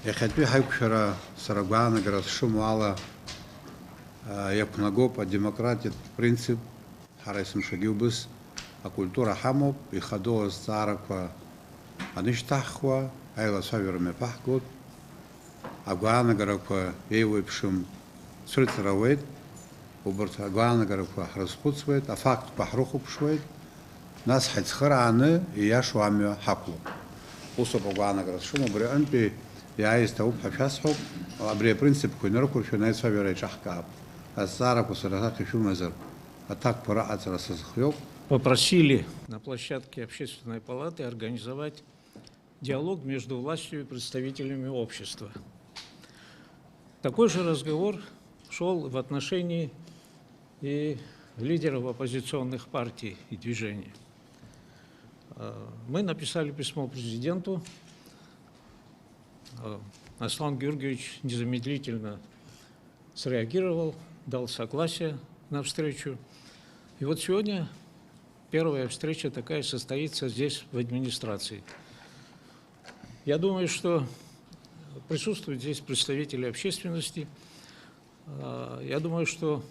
Иахьатәи ҳаиқәшәара сара гәаанагара сшымоу ала иақәнагоуп адемократиатә принцип, ҳара есымшагьы убыс акультура ҳамоуп, ихадоу азҵаарақәа анышьҭаҳхуа, аилацәажәара мҩаԥаҳгоит, агәаанагарақәа еиуеиԥшым цәырҵрауеит, убарҭ агәаанагарақәа ҳрызхәыцуеит, афактқәа ҳрыхәаԥшуеит, нас ҳаицхырааны ииашоу амҩа ҳақәлоит. Усоуп агәаанагара сшымоу, абри аҟынтәи иааиз ҭауп ҳәа шәасҳәоуп, абри апринципқәа инарықәыршәаны аицәажәара иҿаҳкаап. Азҵаарақәа сара арахь ишәымазар, аҭакқәа раҟаҵара сазхиоуп. Попросили на площадке Общественной палаты организовать диалог между властью и представителями общества. Такой же разговор шел в отношении и лидеров оппозиционных партий и движений. Мы написали письмо президенту. Аслан Георгиевич незамедлительно среагировал, дал согласие на встречу. И вот сегодня первая встреча такая состоится здесь, в администрации. Я думаю, что присутствуют здесь представители общественности. Я думаю, что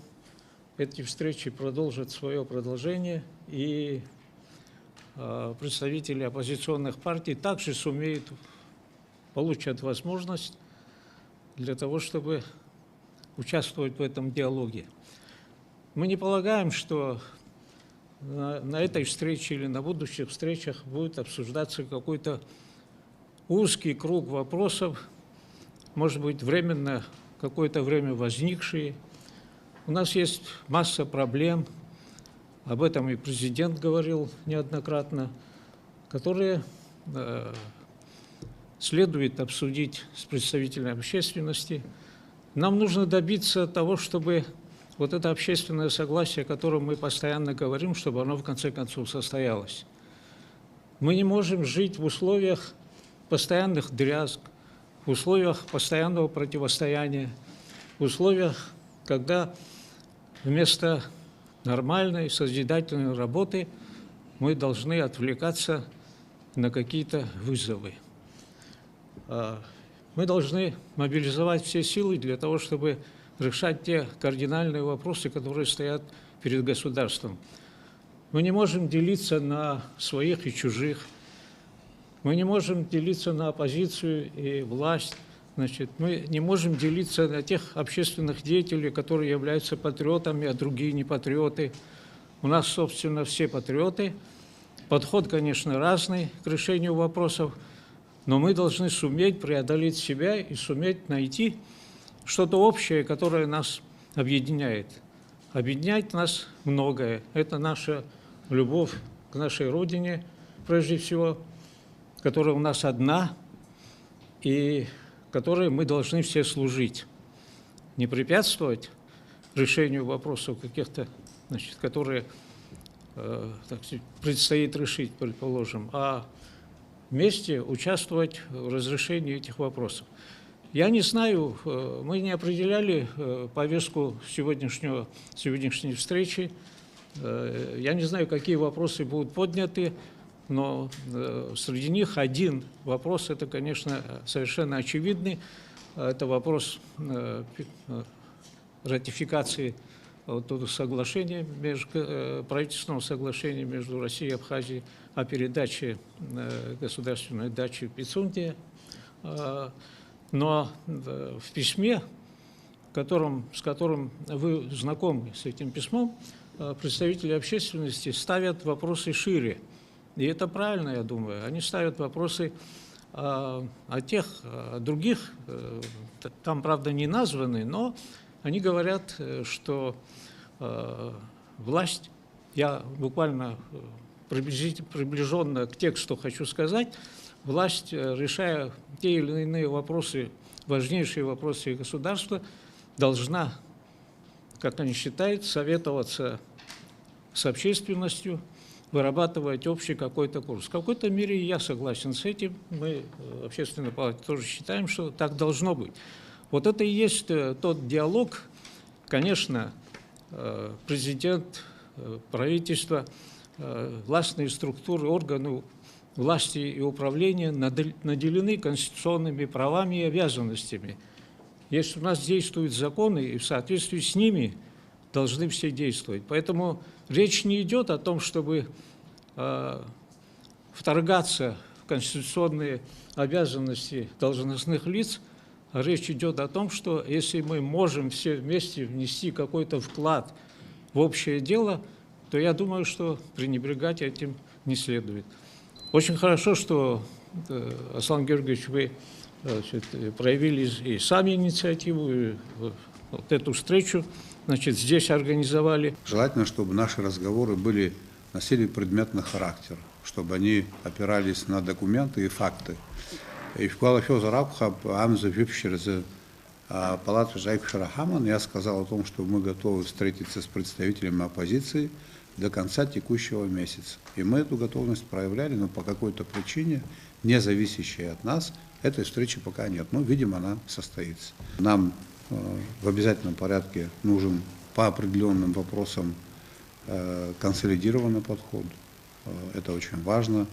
эти встречи продолжат свое продолжение, и представители оппозиционных партий также получат возможность для того, чтобы участвовать в этом диалоге. Мы не полагаем, что на этой встрече или на будущих встречах будет обсуждаться какой-то узкий круг вопросов, может быть, временно, какое-то время возникшие. У нас есть масса проблем, об этом и президент говорил неоднократно, которые следует обсудить с представителями общественности. Нам нужно добиться того, чтобы вот это общественное согласие, о котором мы постоянно говорим, чтобы оно в конце концов состоялось. Мы не можем жить в условиях постоянных дрязг, в условиях постоянного противостояния, в условиях, когда вместо нормальной созидательной работы мы должны отвлекаться на какие-то вызовы. Мы должны мобилизовать все силы для того, чтобы решать те кардинальные вопросы, которые стоят перед государством. Мы не можем делиться на своих и чужих. Мы не можем делиться на оппозицию и власть. Значит, мы не можем делиться на тех общественных деятелей, которые являются патриотами, а другие не патриоты. У нас, собственно, все патриоты. Подход, конечно, разный к решению вопросов, но мы должны суметь преодолеть себя и суметь найти что-то общее, которое нас объединяет. Объединяет нас многое. Это наша любовь к нашей Родине, прежде всего, которая у нас одна, и которой мы должны все служить. Не препятствовать решению вопросов каких-то, значит, которые так сказать, предстоит решить, предположим, а вместе участвовать в разрешении этих вопросов. Я не знаю, мы не определяли повестку сегодняшней встречи. Я не знаю, какие вопросы будут подняты, но среди них один вопрос, это, конечно, совершенно очевидный. Это вопрос ратификации соглашения, правительственного соглашения между Россией и Абхазией о передаче государственной дачи Пицунде. Но в письме, с которым вы знакомы, с этим письмом, представители общественности ставят вопросы шире. И это правильно, я думаю. Они ставят вопросы о других, там, правда, не названы, но они говорят, что власть, я буквально приближенно к тексту хочу сказать, власть, решая те или иные вопросы, важнейшие вопросы государства, должна, как они считают, советоваться с общественностью, вырабатывать общий какой-то курс. В какой-то мере я согласен с этим. Мы, Общественная палата, тоже считаем, что так должно быть. Вот это и есть тот диалог. Конечно, президент, правительство, властные структуры, органы власти и управления наделены конституционными правами и обязанностями. Если у нас действуют законы, и в соответствии с ними должны все действовать. Поэтому речь не идет о том, чтобы вторгаться в конституционные обязанности должностных лиц, а речь идет о том, что если мы можем все вместе внести какой-то вклад в общее дело, то я думаю, что пренебрегать этим не следует. Очень хорошо, что, Аслан Георгиевич, вы проявили и сами инициативу, и вот эту встречу, здесь организовали. Желательно, чтобы наши разговоры носили предметный характер, чтобы они опирались на документы и факты. И в Палату Жайкушара Хаман я сказал о том, что мы готовы встретиться с представителями оппозиции до конца текущего месяца. И мы эту готовность проявляли, но по какой-то причине, не зависящей от нас, этой встречи пока нет. Но, видимо, она состоится. Нам в обязательном порядке нужен по определенным вопросам консолидированный подход. Это очень важно,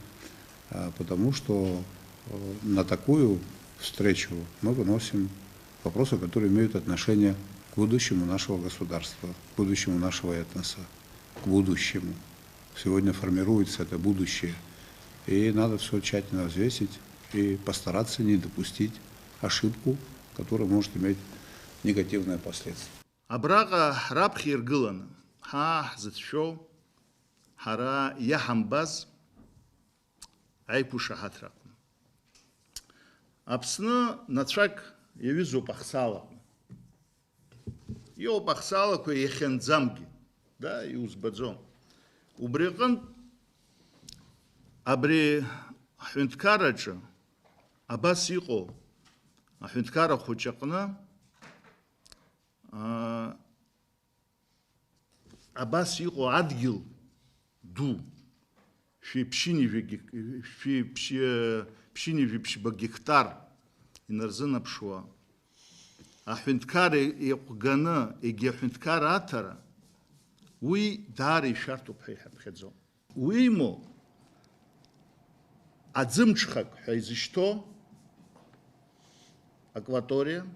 потому что на такую встречу мы выносим вопросы, которые имеют отношение к будущему нашего государства, к будущему нашего этноса, к будущему. Сегодня формируется это будущее, и надо все тщательно взвесить и постараться не допустить ошибку, которая может иметь негативные последствия. Абрага рабхир гылан, зацшо, хара яхамбаз, айпуша хатрак. Апсны нацрак явизу пахсала. Йо пахсала ко ехензамги, да, и узбадзом. Убреган абри хюнткараджа, абас ико, хюнткара хочакна, абас ико адгил ду, фи пшини гектар инарзына пшуа. А хюнткаре иқгана иги хюнткара атара, уи дари шарту пхедзо. Уимо адзымчхак хайзишто акватория,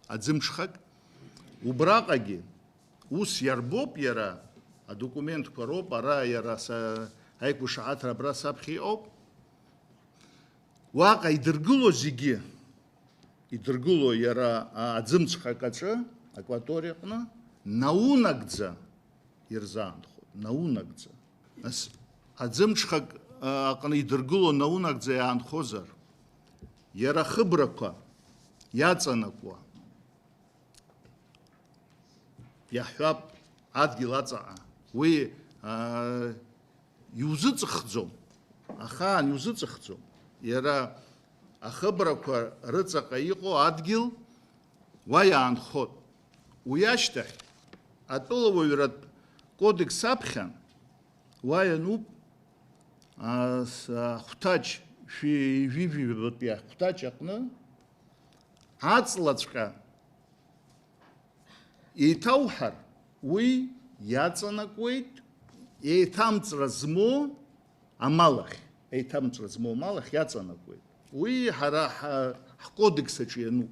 адзымчхак убрaqаги ус ярбоп яра, а документ короп ара яра са айкуша атра браса пхиоп. Ваqa идыргыло зиги, идыргыло яра адзымчхакача акваторияқна наунагдза ирзаанхо, наунагдза. Адзымчхак аҟны идыргыло наунагдза иаанхозар, иара хыбрақәа иаҵанакуа, иаҳҳәап адгьыл аҵаҟа, уи иузыҵыхӡом, ахаан иузыҵыхӡом. Иара ахыбрақәа рыҵаҟа иҟоу адгьыл уа иаанхот. Уи ашьҭахь атәылауаҩратә кодекс аԥхьан уа иануп ахәҭаҷ шәи-жәижәибатәи ахәҭаҷ аҟны аҵлаҵәҟьа еиҭауҳар, уи иаҵанакуеит еиҭамҵра змоу амалахь. Еиҭамҵра змоу амалахь иаҵанакуеит. Уи ҳара ҳкодексаҿы иануп.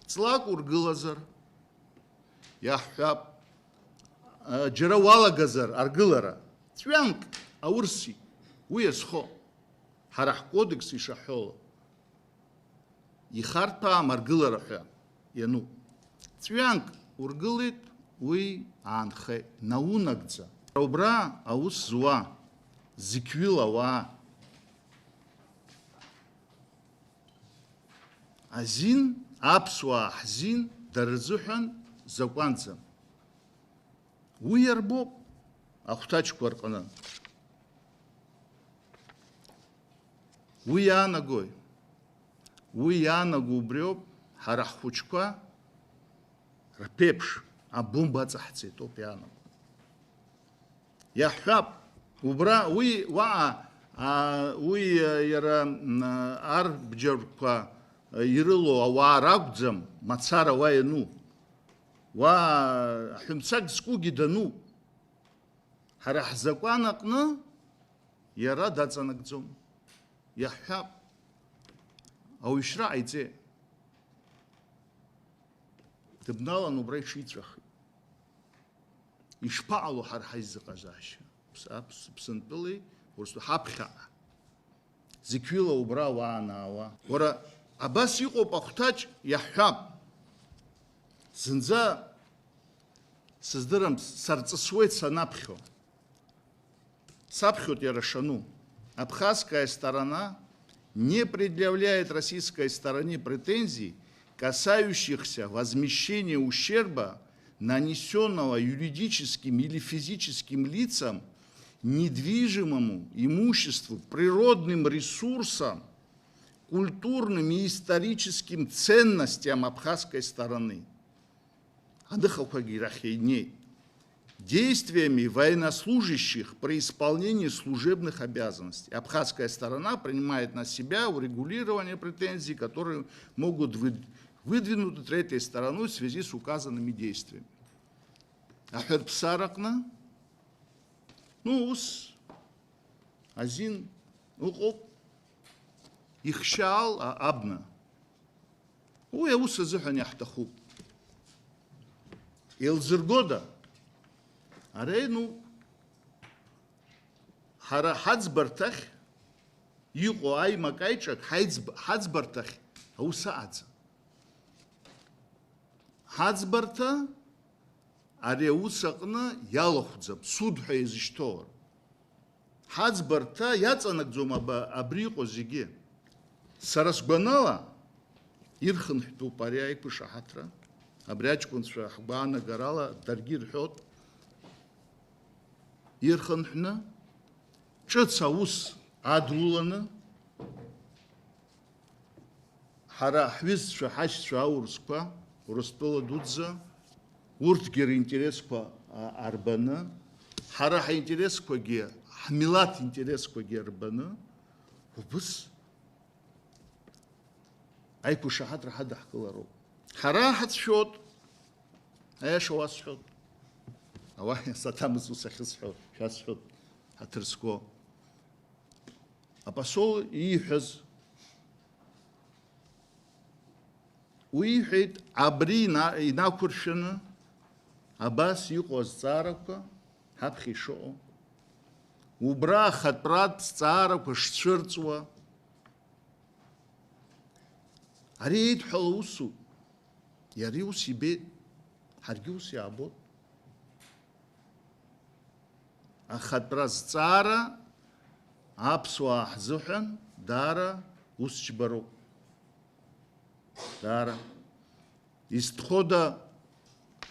Ҵлак ургылазар, иаҳҳәап, џьара уалагазар аргылара, ҵәҩанк аурси, уи иазхо, ҳара ҳкодекс ишаҳҳәола. Ихарҭәаам аргылара ҳәа иануп. Ҵәҩанк ургылеит, уи аанхеит, наунагӡа. Убра аус зуа, зықьҩыла ауаа, азин, аԥсуаа ҳзин дара рзыҳәан закәанӡам. Уи иарбоуп ахәҭаҷқәа рҟны. Уи иаанагои? Уи иаанаго убриоуп, ҳара ҳхәыҷқәа рԥеиԥш абомба аҵаҳҵеит ауп иаанаго. Иаҳҳәап, убра уи уаҟа уи иара арбџьарқәа ирылоу ауаа ракәӡам мацара уа иану. Уа ҳәымцак зкугьы дануп. Ҳара ҳзакәан аҟны иара даҵанакӡом. иаҳҳәап, ауаҩшьра ҟаиҵеит. Дыбналан убра иҽиҵәахит. Ишԥаҟало ҳара ҳаизыҟазаашьа? Ԥсынтәылеи Урыстәылеи ҳаԥхьаҟа. Зықьҩыла убра уаанаауа. Уара, абас иҟоуп ахәҭаҿ иаҳҳәап. Зынӡа сыздырам, сарҵысуеит санаԥхьо. Саԥхьот иара шану. Абхазская сторона не предъявляет российской стороне претензий, касающихся возмещения ущерба, нанесенного юридическим или физическим лицам, недвижимому имуществу, природным ресурсам, культурным и историческим ценностям абхазской стороны. Действиями военнослужащих при исполнении служебных обязанностей. Абхазская сторона принимает на себя урегулирование претензий, которые могут выдвинуты третьей стороной в связи с указанными действиями. Ахерпсаракна, азин, ихшал, абна. Я усазыхан яхтаху. Елзыргода. Арейну хара хацбартах иҟо аимакаиҿак ҳаӡбарҭах аус аҟаӡам. Ҳаӡбарҭа ари аус аҟны иалахәӡам, суд ҳәа изышьҭоу. Ҳаӡбарҭа иаҵанакӡом абри иҟоу зегьы. Сара сгәанала ирхынҳәтәуп ари аиқәышаҳаҭра, абри аҷкәынцәа ҳгәаанагарала даргьы ирҳәоит. Ирхынҳәны, ҿыц аус адуланы, ҳара ҳҩызцәа, ҳашьцәа аурысқәа, Урыстәыла дуӡӡа, урҭгьы ринтересқәа арбаны, ҳара ҳаинтересқәагьы, ҳмилаҭ интересқәагьы арбаны, убыс аиқәышаҳаҭра ҳадаҳкылароуп. Ҳара ҳацәшәоит, аиаша уасҳәоит. Ауаа саҭамыз ус ахьысҳәо, шәасҳәоит, ҳаҭыр зго. Апосол ииҳәаз, уи иҳәеит, абри инақәыршәаны, абас иҟоу азҵаарақәа ҳаԥхьа ишыҟоу, убра ахатәратә зҵаарақәа шцәырҵуа, ари еидҳәало усуп. Иара ус ибеит, ҳаргьы ус иаабоит. Ахатәра зҵаара аԥсуаа ҳзыҳәан даара ус џьбароуп. Даара. Изҭхода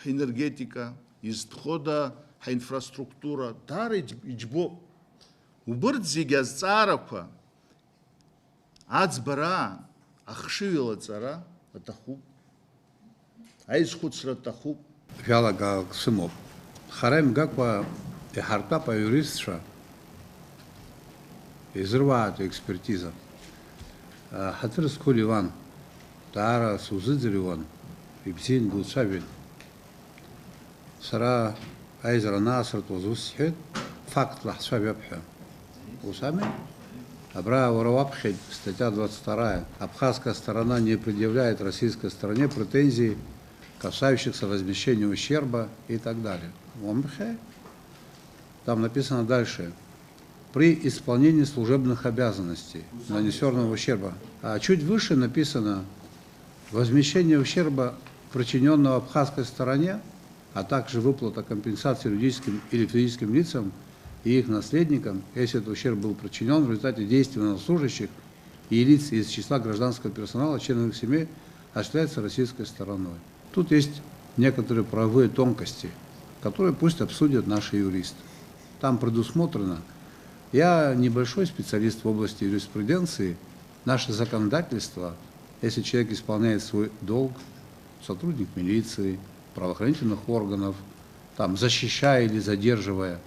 ҳенергетика, изҭхода ҳинфраструктура, даара иџьбоуп. Убырҭ зегьы азҵаарақәа аӡбараан ахшыҩ алаҵара аҭахуп. Аизхәыцра аҭахуп. Шәалагалак сымоуп. Хара имгакәа иҳартәап аиуристцәа, изырвааит аекспертиза. Ҳаҭыр зқәу Леван, даара сузыӡырҩуан, ибзиан дуцәажәеит. Сара аизара анаасыртуаз ус сҳәеит, фактла ҳцәажәап ҳәа. Ус ами? Абра уара уаԥхьеит, статья 22. Абхазская сторона не предъявляет российской стороне претензий, касающихся возмещения ущерба и так далее. Там написано дальше. При исполнении служебных обязанностей, нанесенного ущерба. А чуть выше написано возмещение ущерба, причиненного абхазской стороне, а также выплата компенсации юридическим или физическим лицам и их наследникам, если этот ущерб был причинен в результате действий военнослужащих и лиц из числа гражданского персонала, членов их семей, осуществляется российской стороной. Тут есть некоторые правовые тонкости, которые пусть обсудят наши юристы. Там предусмотрено. Я небольшой специалист в области юриспруденции. Наше законодательство, если человек исполняет свой долг, сотрудник милиции, правоохранительных органов, там, защищая или задерживая,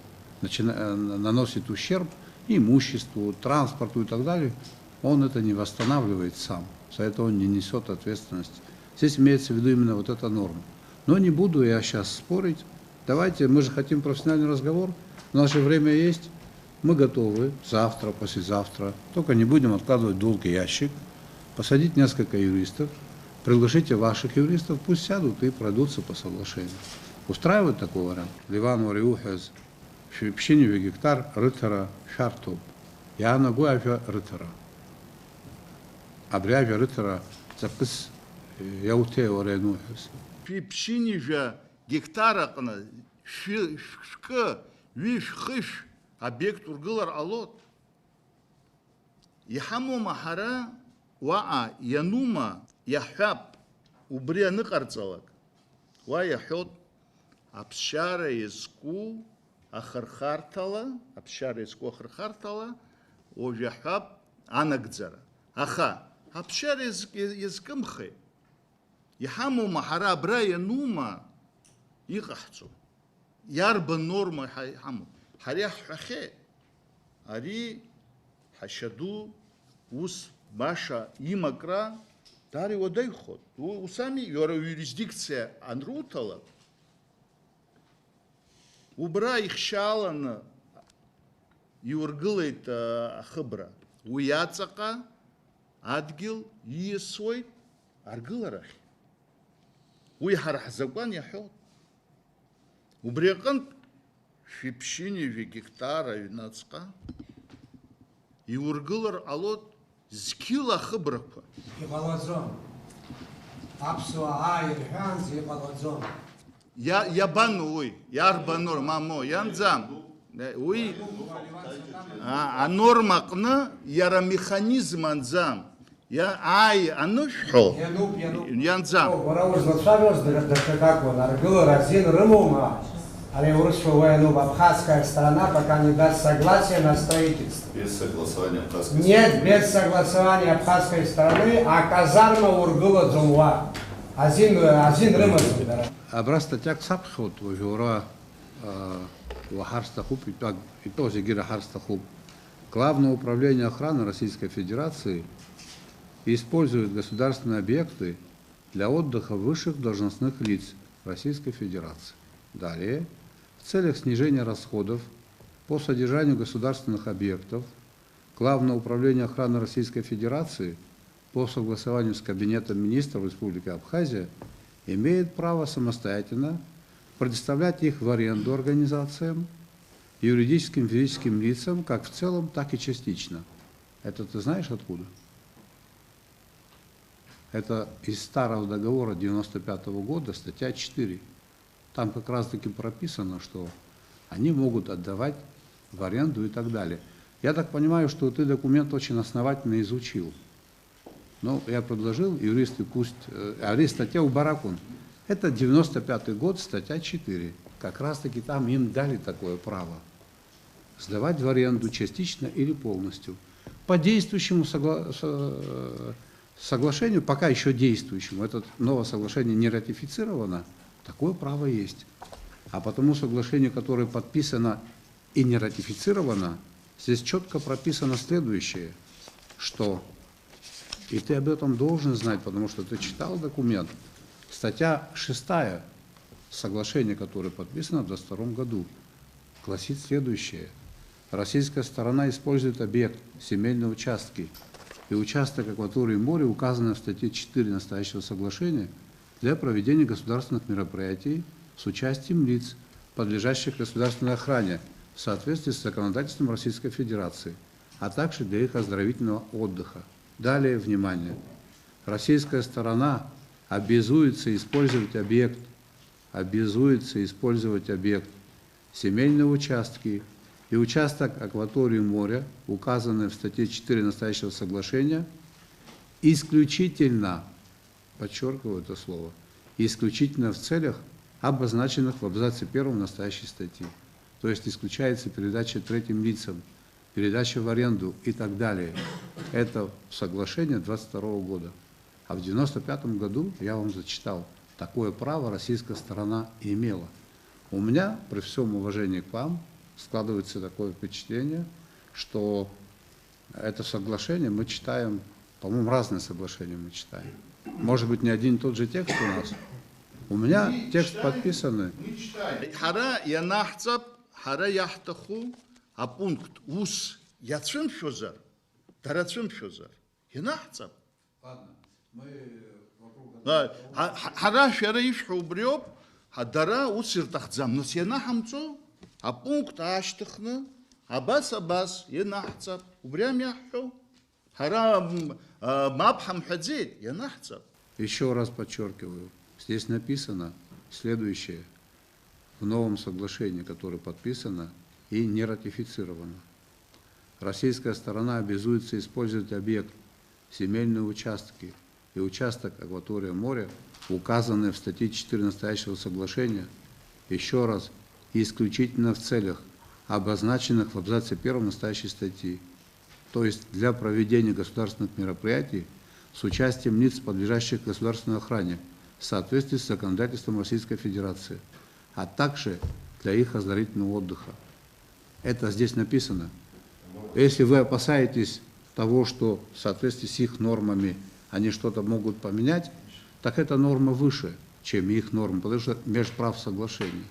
наносит ущерб имуществу, транспорту и так далее, он это не восстанавливает сам. За это он не несет ответственности. Здесь имеется в виду именно вот эта норма. Но не буду я сейчас спорить. Давайте, мы же хотим профессиональный разговор. В наше время есть. Мы готовы завтра, послезавтра, только не будем откладывать в долгий ящик, посадить несколько юристов, приглашите ваших юристов, пусть сядут и пройдутся по соглашению. Устраивает такой вариант? Ливан Вариухез, Пшиневе гектар, Рытера, Шартоп. Я ногу авиа Рытера. Абриавиа Рытера, запис Яуте Варенухез. Пшиневе гектара кына, шкы, виш, хыш, объект ургылар алот. Ихаму махара, ваа, янума, яхаб, убрия ныкарцалак. Ва яхот, апшара езку, ахархартала, апшара езку ахархартала, о яхаб, анагдзара. Аха, апшара езкымхы. Ихаму махара, бра янума, иқахцу. Ярба норма хаму. Харях хахе. Ари хашаду ус баша имакра дари одайхот. Усами юрисдикция анрутала. Убра ихшалана юргылайт хыбра. Уяцака адгил иесойт аргыларах. Уйхарахзаган яхот. Убрекан Пшиневе гектара юнацка и ургылар алот зкила хыбраква. Ибаладзон. Апсуа ирханз ибаладзон. Я бану ой, ярбанор мамо, янзам. Ой, а норма кна яра механизм анзам. Я ай, оно что? Янзам. Варауз лапшавёз дакакон, аргыл разин рымума. Але урысшую войну абхазская сторона пока не даст согласия на строительство. Без согласования абхазской стороны? Нет, без согласования абхазской стороны, а казарма ургыла дзумва. Азин рыма зубера. Абрас статья ксапхот, вожора Вахарстахуб, и тоже Гира Харстахуб. Главное управление охраны Российской Федерации использует государственные объекты для отдыха высших должностных лиц Российской Федерации. Далее, в целях снижения расходов по содержанию государственных объектов, Главное управление охраны Российской Федерации по согласованию с Кабинетом министров Республики Абхазия имеет право самостоятельно предоставлять их в аренду организациям, юридическим и физическим лицам, как в целом, так и частично. Это ты знаешь откуда? Это из старого договора 1995 года, статья 4. Там как раз-таки прописано, что они могут отдавать в аренду и так далее. Я так понимаю, что ты документ очень основательно изучил. Но я предложил, юристы пусть... статья у Баракун. Это 95 год, статья 4. Как раз-таки там им дали такое право. Сдавать в аренду частично или полностью. По действующему соглашению, пока еще действующему, это новое соглашение не ратифицировано, такое право есть. А по тому соглашению, которое подписано и не ратифицировано, здесь четко прописано следующее, что, и ты об этом должен знать, потому что ты читал документ, статья 6 соглашения, которое подписано в 1922 году, гласит следующее. Российская сторона использует объект земельные участки и участок акватории моря, указанный в статье 4 настоящего соглашения, для проведения государственных мероприятий с участием лиц, подлежащих государственной охране в соответствии с законодательством Российской Федерации, а также для их оздоровительного отдыха. Далее, внимание, российская сторона обязуется использовать объект земельные участки и участок акватории моря, указанный в статье 4 настоящего соглашения, исключительно, подчеркиваю это слово, исключительно в целях, обозначенных в абзаце 1 настоящей статьи. То есть исключается передача третьим лицам, передача в аренду и так далее. Это соглашение 22 года. А в 1995 году, я вам зачитал, такое право российская сторона имела. У меня, при всем уважении к вам, складывается такое впечатление, что это соглашение мы читаем, по-моему, разные соглашения мы читаем. Может быть, не один и тот же текст у нас. У меня текст подписанный. Хара янахцаб, хара яхтаху, апункт ус иацәымшәозар, дарацәымшәозар, ианаҳҵап. Ҳара шәара ишәҳәо убри ауп, дара ус ирҭахӡам, нас ианаҳамҵо, апункт аашьҭыхны, абас ианаҳҵап, убри ами иаҳҳәо. Ҳара мап ҳамҳәаӡеит, ианаҳҵап. Еще раз подчеркиваю, здесь написано следующее. В новом соглашении, которое подписано и не ратифицировано. Российская сторона обязуется использовать объект, земельные участки и участок акватории моря, указанные в статье 14 настоящего соглашения, еще раз, исключительно в целях, обозначенных в абзаце 1 настоящей статьи, то есть для проведения государственных мероприятий с участием лиц, подлежащих государственной охране, в соответствии с законодательством Российской Федерации, а также для их оздоровительного отдыха. Это здесь написано. Если вы опасаетесь того, что в соответствии с их нормами они что-то могут поменять, так эта норма выше, чем их норма, потому что межправ соглашений.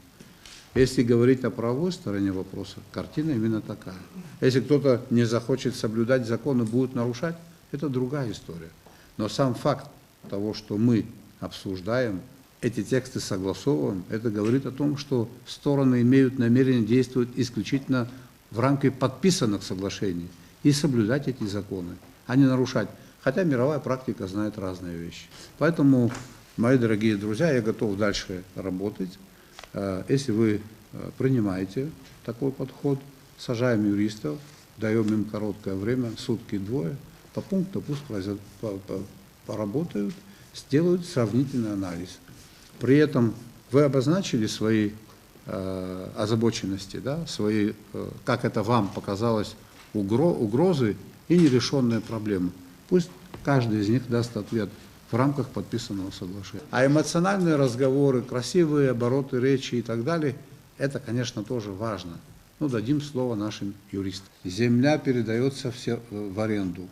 Если говорить о правовой стороне вопроса, картина именно такая. Если кто-то не захочет соблюдать закон и будет нарушать, это другая история. Но сам факт того, что мы обсуждаем, эти тексты согласовываем, это говорит о том, что стороны имеют намерение действовать исключительно в рамках подписанных соглашений и соблюдать эти законы, а не нарушать. Хотя мировая практика знает разные вещи. Поэтому, мои дорогие друзья, я готов дальше работать. Если вы принимаете такой подход, сажаем юристов, даем им короткое время, сутки-двое, по пункту пусть поработают, сделают сравнительный анализ. При этом вы обозначили свои озабоченности, да, свои, как это вам показалось, угрозы и нерешенные проблемы. Пусть каждый из них даст ответ в рамках подписанного соглашения. А эмоциональные разговоры, красивые обороты речи и так далее, это, конечно, тоже важно. Ну, дадим слово нашим юристам. Земля передается в аренду.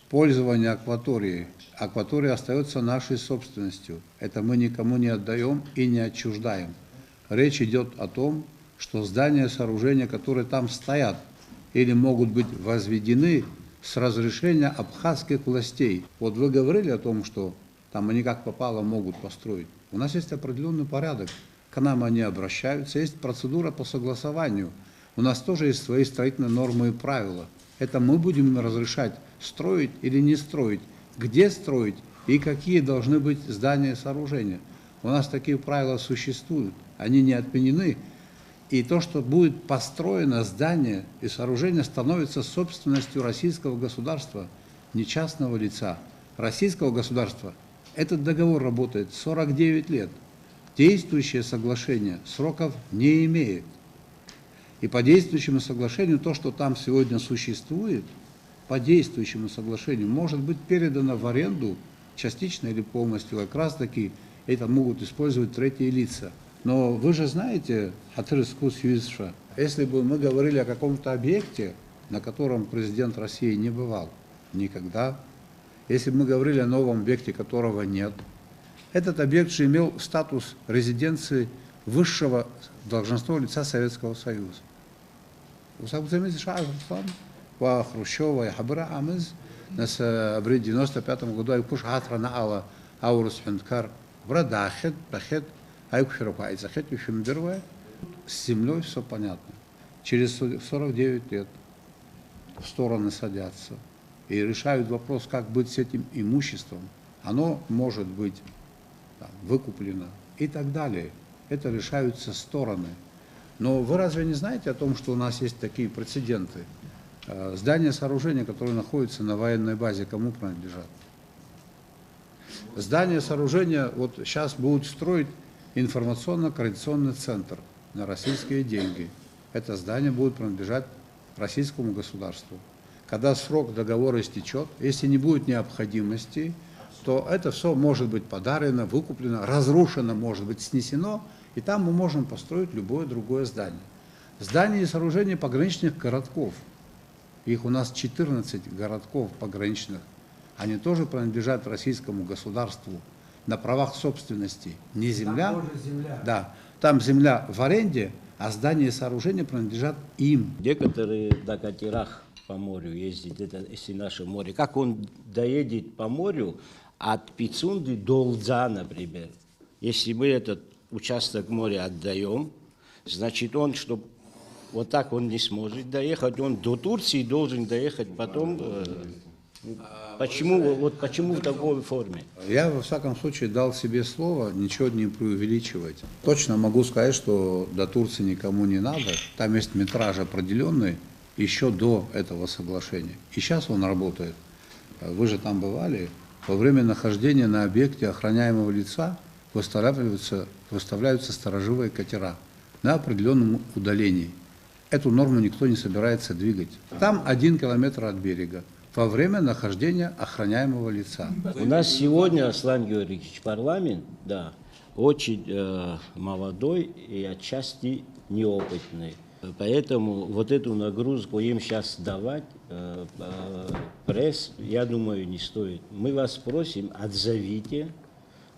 Пользование акваторией. Акватория остается нашей собственностью. Это мы никому не отдаем и не отчуждаем. Речь идет о том, что здания, сооружения, которые там стоят или могут быть возведены с разрешения абхазских властей. Вот вы говорили о том, что там они как попало могут построить. У нас есть определенный порядок. К нам они обращаются, есть процедура по согласованию. У нас тоже есть свои строительные нормы и правила. Это мы будем им разрешать, строить или не строить, где строить и какие должны быть здания и сооружения. У нас такие правила существуют, они не отменены. И то, что будет построено здание и сооружение, становится собственностью российского государства, не частного лица, российского государства. Этот договор работает 49 лет. Действующее соглашение сроков не имеет. И по действующему соглашению то, что там сегодня существует, по действующему соглашению может быть передано в аренду частично или полностью. Как раз таки это могут использовать третьи лица. Но вы же знаете, если бы мы говорили о каком-то объекте, на котором президент России не бывал никогда, если бы мы говорили о новом объекте, которого нет, этот объект же имел статус резиденции высшего должностного лица Советского Союза. Хрущева и Хабра Амыз нас в 95 году айкуш хатра наала аурус хункар врадахет бахет айкушерукай захет ушимдерва. С землей все понятно. Через 49 лет стороны садятся и решают вопрос, как быть с этим имуществом. Оно может быть выкуплено и так далее. Это решаются стороны. Но вы разве не знаете о том, что у нас есть такие прецеденты? Здания, сооружения, которые находятся на военной базе, кому принадлежат? Здания, сооружения, вот сейчас будут строить информационно-координационный центр на российские деньги. Это здание будет принадлежать российскому государству. Когда срок договора истечет, если не будет необходимости, то это все может быть подарено, выкуплено, разрушено, может быть снесено, и там мы можем построить любое другое здание. Здания и сооружения пограничных городков. Их у нас 14 городков пограничных. Они тоже принадлежат российскому государству на правах собственности. Не земля. Там тоже земля. Да, там земля в аренде, а здания и сооружения принадлежат им. Некоторые на катерах по морю ездят, это если наше море. Как он доедет по морю от Пицунды до Лдза, например? Если мы этот участок моря отдаем, значит он, чтобы вот так он не сможет доехать, он до Турции должен доехать потом. Почему в такой форме? Я, во всяком случае, дал себе слово ничего не преувеличивать. Точно могу сказать, что до Турции никому не надо. Там есть метраж определенный еще до этого соглашения. И сейчас он работает. Вы же там бывали. Во время нахождения на объекте охраняемого лица выставляются сторожевые катера на определенном удалении. Эту норму никто не собирается двигать. Там 1 километр от берега во время нахождения охраняемого лица. У нас сегодня, Аслан Георгиевич, парламент, да, очень молодой и отчасти неопытный. Поэтому вот эту нагрузку им сейчас давать, пресс, я думаю, не стоит. Мы вас просим, отзовите,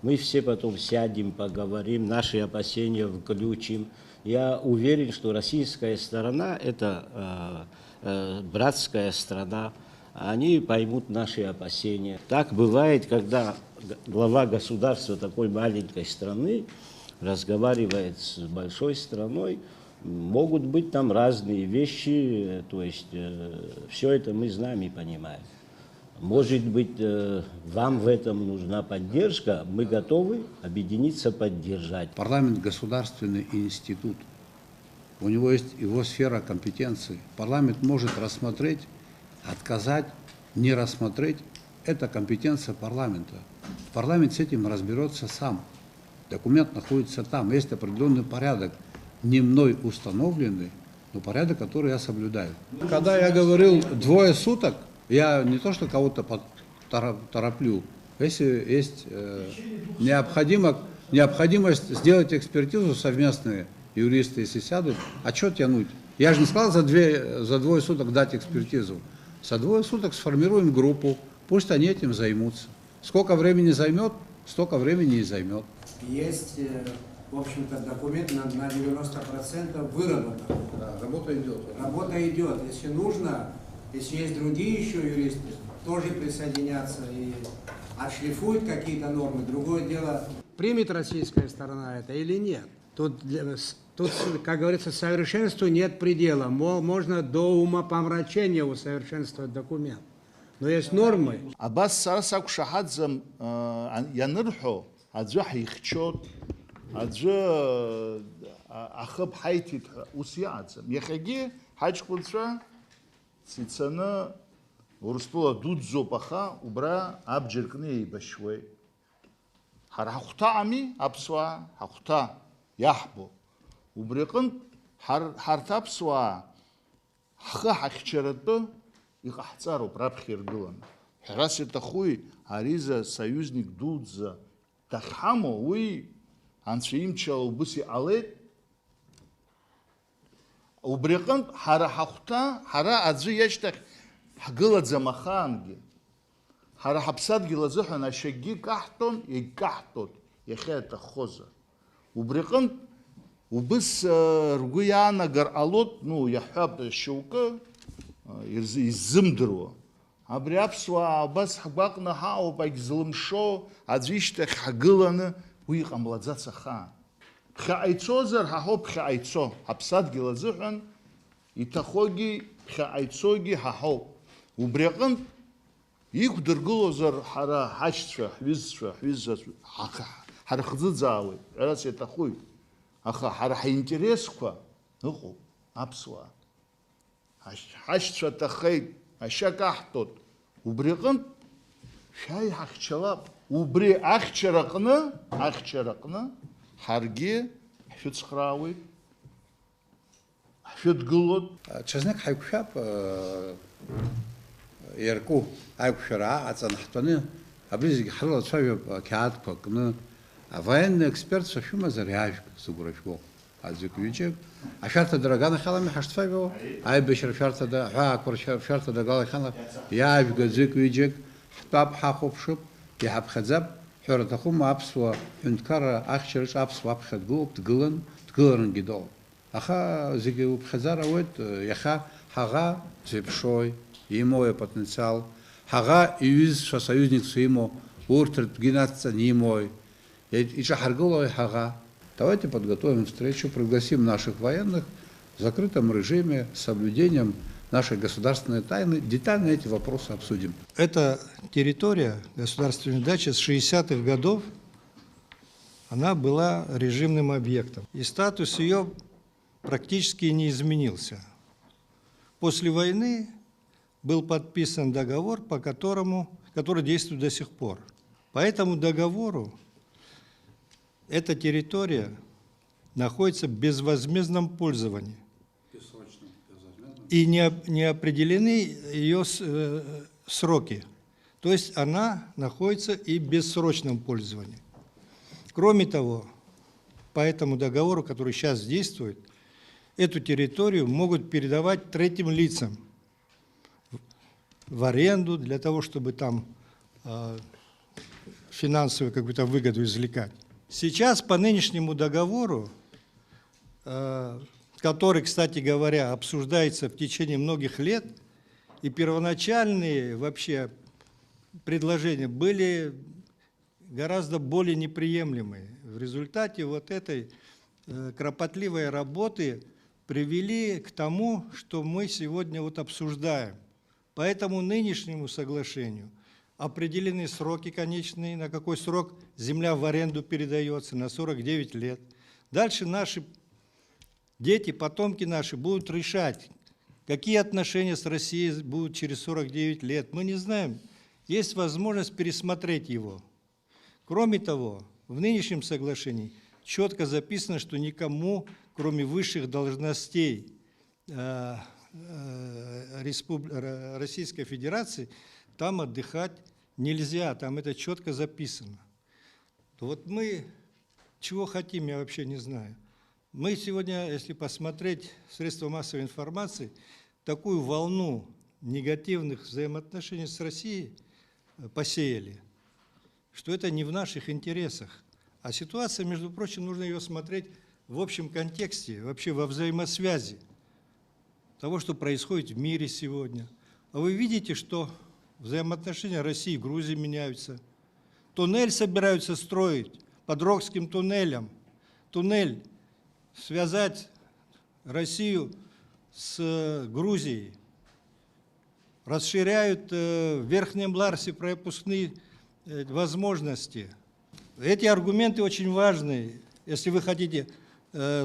мы все потом сядем, поговорим, наши опасения включим. Я уверен, что российская сторона – это братская страна, они поймут наши опасения. Так бывает, когда глава государства такой маленькой страны разговаривает с большой страной, могут быть там разные вещи, то есть все это мы знаем и понимаем. Может быть, вам в этом нужна поддержка, мы готовы объединиться, поддержать. Парламент – государственный институт. У него есть его сфера компетенции. Парламент может рассмотреть, отказать, не рассмотреть. Это компетенция парламента. Парламент с этим разберется сам. Документ находится там. Есть определенный порядок, не мной установленный, но порядок, который я соблюдаю. Когда я говорил 2 суток, я не то, что кого-то тороплю. Если есть необходимость сделать экспертизу совместные, юристы, если сядут, а что тянуть? Я же не сказал за 2 суток дать экспертизу. За 2 суток сформируем группу, пусть они этим займутся. Сколько времени займет, столько времени и займет. Есть, в общем-то, документ на 90% выработан. Да, работа идет. Работа идет. Если нужно, если есть другие еще юристы, тоже присоединятся и отшлифуют какие-то нормы. Другое дело, примет российская сторона это или нет. Тут, как говорится, совершенству нет предела. Можно до умопомрачения усовершенствовать документ. Но есть нормы. Абас сарасак шахадзам янырхо, аджа хайхчот, аджа ахаб хайтит усиадзам. Яхаги хайчкулча цицана урстула дудзо паха убра абджиркне башвей. Харахта ами абсва хахта яхбо. Убрекын хартапсва ха хахчаратто иқахцару прабхиргылан. Херас это хуй ариза союзник дудза тахамо уи анцвимчал буси алет. Убрекын хара хахта хара аджи яштах хгыладза маханги. Хара хапсад гилазуха на шаги кахтон и кахтот яхета хоза. Убрекын убыс ругуяна гар алот ну яхаб шука изымдыруа. Абри аԥсуаа абас ҳгәаҟны ҳаауп агьзлымшо аӡәы ҳгыланы уи иҟамлаӡац ахаан. Ԥхьаҟа ицозар ҳаҳоуп ԥхьаҟа ицо. Ҳаԥсадгьыл азыҳәан иҭахогьы ԥхьаҟа ицогьы ҳаҳоуп. Убри аҟынтә иқәдыргылозар ҳара ҳашьцәа, ҳҩызцәа, ҳара хӡыӡаауеит, ҳәарас иаҭахуит. Аха ҳара ҳаинтересқәа ыҟоуп аԥсуаа. Ҳашьцәа ҭахеит, ашьа каҳтот. Убри аҟынтә шәааи ҳахьчалап. Убри ахьчараҟны ҳаргьы ҳшәыцхраауеит, ҳшәыдгылот. Ҽазнык ҳаиқәшәап иарку аиқәшәара аҟаҵаны абри зегьы ҳрылацәажәап қьаадқәа кны. Авоенный экспертцәа шәымазар иаажәг сыгәра шәгоуп. Аӡәк ҩыџьак ашәарҭада аганахьалами ҳашцәажәауа, аибашьра шәарҭада аҳәаақәа ршәарҭада агалагьала иаажәг аӡәк ҩыџьак ҳтәап ҳахәаԥшып, иҳаԥхьаӡап, ҳәара аҭахума аԥсуа ҳәынҭқарра ахьчараҿ аԥсуа аԥхьа дгылоуп, дгыларангьы доуп. Аха зиги упхазаравет яха хага зепшой имо потенциал хага июз союзник суимо уртрт гинатца немой и шахаргулой хага. Давайте подготовим встречу, пригласим наших военных в закрытом режиме с соблюдением нашей государственной тайны. Детально эти вопросы обсудим. Эта территория, государственная дача, с 60-х годов, она была режимным объектом. И статус ее практически не изменился. После войны был подписан договор, который действует до сих пор. По этому договору эта территория находится в безвозмездном пользовании. И не определены ее сроки. То есть она находится и в бессрочном пользовании. Кроме того, по этому договору, который сейчас действует, эту территорию могут передавать третьим лицам в аренду для того, чтобы там финансовую какую-то выгоду извлекать. Сейчас по нынешнему договору, который, кстати говоря, обсуждается в течение многих лет, и первоначальные вообще предложения были гораздо более неприемлемые. В результате вот этой кропотливой работы привели к тому, что мы сегодня вот обсуждаем. По этому нынешнему соглашению определены сроки конечные, на какой срок земля в аренду передается, на 49 лет. Дальше наши дети, потомки наши будут решать, какие отношения с Россией будут через 49 лет. Мы не знаем. Есть возможность пересмотреть его. Кроме того, в нынешнем соглашении четко записано, что никому, кроме высших должностей Российской Федерации, там отдыхать нельзя, там это четко записано. Вот мы чего хотим, я вообще не знаю. Мы сегодня, если посмотреть средства массовой информации, такую волну негативных взаимоотношений с Россией посеяли, что это не в наших интересах. А ситуация, между прочим, нужно ее смотреть в общем контексте, вообще во взаимосвязи того, что происходит в мире сегодня. А вы видите, что взаимоотношения России и Грузии меняются. Туннель собираются строить под Рогским туннелем. Туннель связать Россию с Грузией. Расширяют в Верхнем Ларсе пропускные возможности. Эти аргументы очень важны, если вы хотите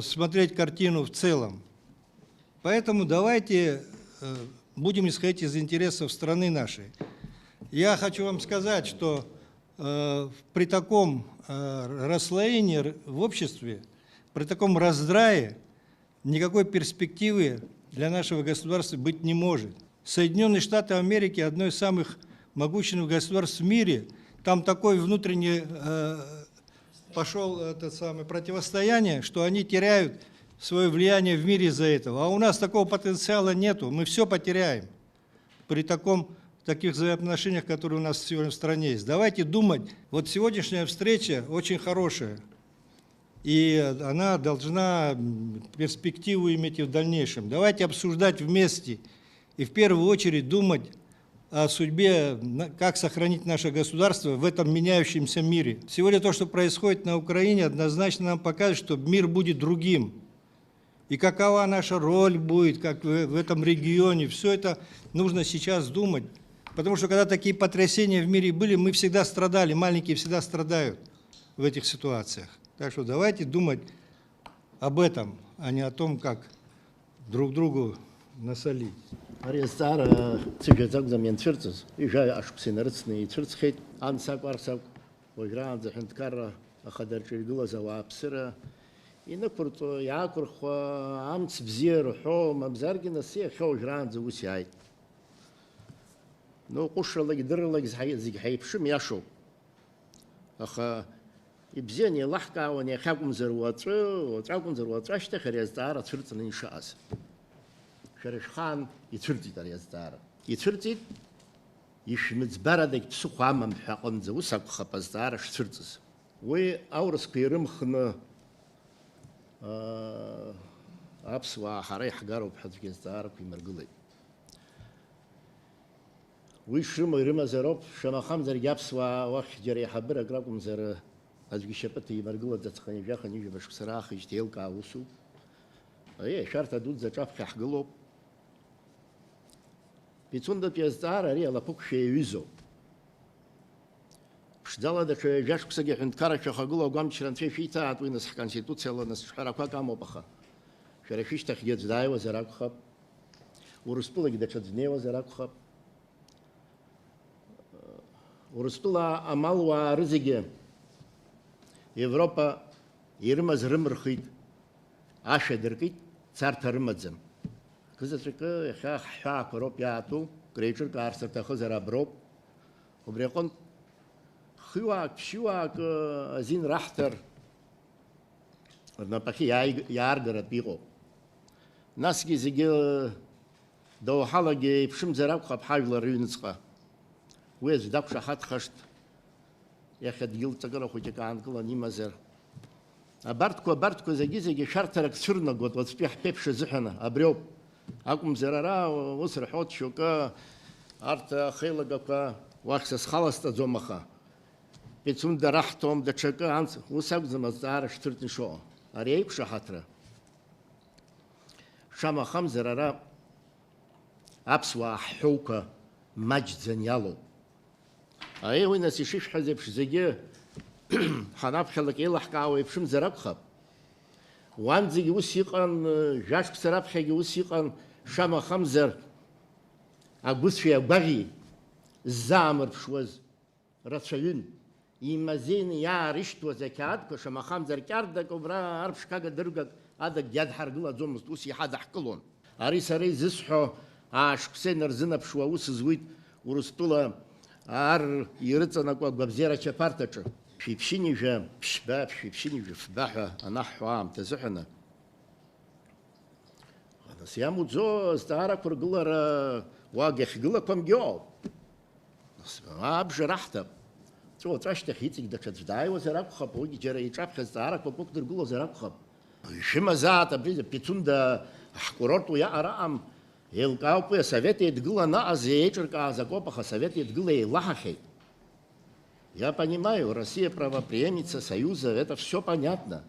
смотреть картину в целом. Поэтому давайте будем исходить из интересов страны нашей. Я хочу вам сказать, что при таком расслоении в обществе, при таком раздрае никакой перспективы для нашего государства быть не может. Соединенные Штаты Америки – одно из самых могущественных государств в мире. Там такое внутреннее пошло противостояние, что они теряют свое влияние в мире из-за этого. А у нас такого потенциала нету, мы все потеряем при таких взаимоотношениях, которые у нас сегодня в стране есть. Давайте думать, вот сегодняшняя встреча очень хорошая, и она должна перспективу иметь и в дальнейшем. Давайте обсуждать вместе и в первую очередь думать о судьбе, как сохранить наше государство в этом меняющемся мире. Сегодня то, что происходит на Украине, однозначно нам показывает, что мир будет другим. И какова наша роль будет, как в этом регионе, все это нужно сейчас думать. Потому что когда такие потрясения в мире были, мы всегда страдали, маленькие всегда страдают в этих ситуациях. Так что давайте думать об этом, а не о том, как друг другу насолить. Ариастара цигазак замен цвертс, и жай аж псинарцный цвертсхет, ансак варсак, ойгран захенткара, ахадарчеридула завапсера. И накурто якурхва амц бзер хо мабзаргина се хо гранд зусяй. Но кушала гидрлаг зиг хайпшим яшо. Аха ибзени лахка вани хакум зерватру, тракум зерватрашта хряздара цвертны иншаас. Шеришхан и цвертит аряздара. И цвертит ишмиц барадек цухамам хакон зусак хапаздара цвертс. Вы аурскирым хна аԥсуаа ҳара иҳгароуп ҳәа аӡәгьы азҵаарақәа имыргылеит. Уи шрымоу ирымазароуп, шамахамзаргьы аԥсуаа уахь џьара еиҳабырак ракәымзар аӡәгьы ишьапы ҭимыргылаӡацхан ижәахан ижәба шықәса раахижьҭеи еилкаау усуп. Ашәарҭа дуӡӡа аҿаԥхьа ҳгылоуп. Пицундатәи азҵаара ари алаԥықәшәа иаҩызоуп. Ԥшӡала даҽа жәашықәсагьы аҳәынҭқарра шәахагылоу агәамчра анцәа ишәиҭаат уи нас ҳконституциала нас ҿҳәарақәак амоуп аха. Шәара шәышьҭахьгьы аӡә дааиуазар акәхап. Урыстәылагьы даҽа аӡә днеиуазар акәхап. Урыстәыла амалуаа рызегьы Европа ирымаз рымырхит, ашәа дыркит, царҭа рымаӡам. Кызаҵәыкы иахьа ҳҳәаақәа роуп иаатәу, креиҿыркаарц рҭахызар аброуп. Убри аҟынтә хҩаак, ԥшьҩаак азин раҳҭар рнапахьы иааргаратә иҟоуп. Насгьы зегьы доуҳалагьы еиԥшымзар акәхап ҳажәлар рыҩныҵҟа. Уи аӡә дақәшаҳаҭхашт, иахьа дгьылҵакыра хәыҷык аанкылан имазар. Абарҭқәа зегьы шәарҭарак цәырнагоит уаҵәтәи ҳԥеиԥш азыҳәаны, абриоуп. Акәымзар ара ус рҳәоит шьоукы арҭ ахеилагақәа уахь сызхаласҵаӡом аха. Пицунда раҳҭом, даҽакы анц, ус акәӡам азҵаара шҭыртә ишоуа. Ари аиқәшаҳаҭра. Шамахамзар ара аԥсуаа ҳҳәоуқәа маҷӡан иалоуп. Уи нас ишышәҳәаз еиԥш зегьы ҳанаԥхьалак еилаҳкаауа еиԥшымзар акәхап. Уанӡагьы ус иҟан, жәашықәса раԥхьагьы ус иҟан, шамахамзар агәыцәеи агәаӷьи ззаамырԥшуаз рацәаҩын. Имазеины иаарышьҭуаз ақьаадқәа шамахамзар кьардак убра арԥшқага дыргак адак диадҳаргылаӡомызт, ус иҳадаҳкылон. Ари сара изысҳәо аашықәса инарзынаԥшуа аус зуит Урыстәыла ар ирыҵанакуа агәабзиара ачаԥарҭаҿы. Шәиԥшьынижәа ԥшьба, шәиԥшьынижәа фба ҳәа анаҳҳәо аамҭа азыҳәаны. Нас иамуӡо азҵаарақәа ргылара уага иахьгылақәамгьы ауп. Абжа раҳҭап. Ҵәыуаҵәашьҭахь иҵегь даҽа аӡә дааиуазар акәхап, уигьы џьара иҿаԥхьа азҵаарақәак ықәдыргылозар акәхап. Ишәымазаат абри Пицунда ҳкурорт уи аҟара-аам еилкаауп уи асовет еидгыла наҟаз еиҿыркааз акоуп, аха асовет еидгыла еилаҳахьеит. Я понимаю, Россия правопреемница Союза, это все понятно.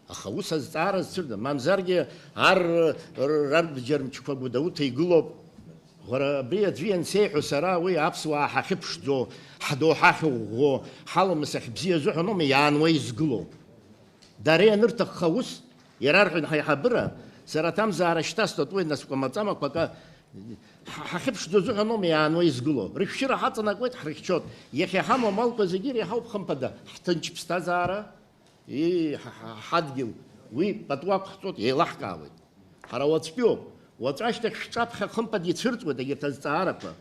Аха ус азҵаара зцәырда, мамзаргьы рарбџьармчқәа гәыдауҭа игылоуп. Уара абри аӡәы иансеиҳәо сара уи аԥсуаа ҳахьыԥшӡо, ҳдоуҳа ҳаламыс ахьбзиа азыҳәан аума иаануа изгылоу. Дара ианырҭахха ус ирарҳәон ҳаиҳабыра, сара аҭамзаара шьҭасҵоит уи наскәамаҵамақәак ҳахьыԥшӡо азыҳәан аума иаануа изгылоу. Рышәшьыра ҳаҵанакуеит, ҳрыхьчоит. Иахьа иҳамоу амалқәа зегьы иреиҳауп хымԥада ҳҭынч ԥсҭазаара, ҳадгьыл уи пату ақәҳҵоит, еилаҳкаауеит. Ҳара уаҵәтәиуп. Уаҵәы ашьҭахь шҿаԥхьа хымԥада ицәырҵуеит егьырҭ азҵаарақәа.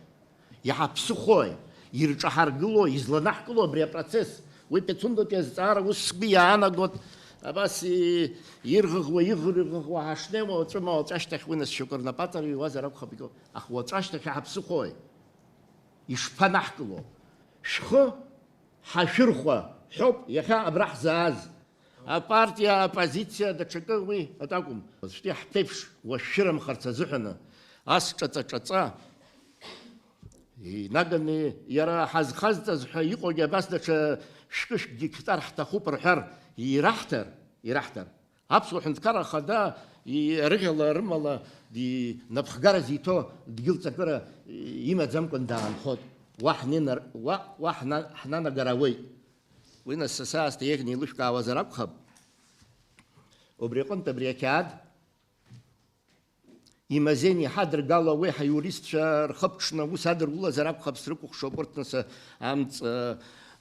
Иҳаԥсыхәои, ирҿаҳаргыло, изланаҳкыло абри апроцесс. Уи Пицундатәи азҵаара ус сгәы иаанагот, абас ирӷыӷуа ҳашнеиуа уаҵәы ашьҭахь уи нас шьоукы рнапаҵара иуазар акәхап иҟоу. Аха уаҵәы ашьҭахь иҳаԥсыхәои, ишԥанаҳкыло? Шәхы ҳашәырхәа ҳәоуп иахьа абра ҳзааз. Апартия, апозиция, даҽакы уи атакәым. Уаҵәтәи ҳԥеиԥш уашәшьырамхарц азыҳәаны ас ҿаҵа-ҿаҵа инаганы иара ҳазхазҵаз ҳәа иҟоугьы абас даҽа шәкы гектар ҳҭахуп рҳәар ираҳҭар. Аԥсуа ҳәынҭқарра ахада рыӷьала рымала напхгара зиҭо дгьылҵакыра имаӡамкәан даанхоит. Уа ҳнанагар ауеит. Уи нас сасаасҭа еиӷьны еилышәкаауазар акәхап. Убри аҟынтә абри ақьаад имазеин иҳадыргало уи ҳаюристцәа рхы ԥҽны ус адыргылазар акәхап, срықәыхшоуп урҭ нас амҵ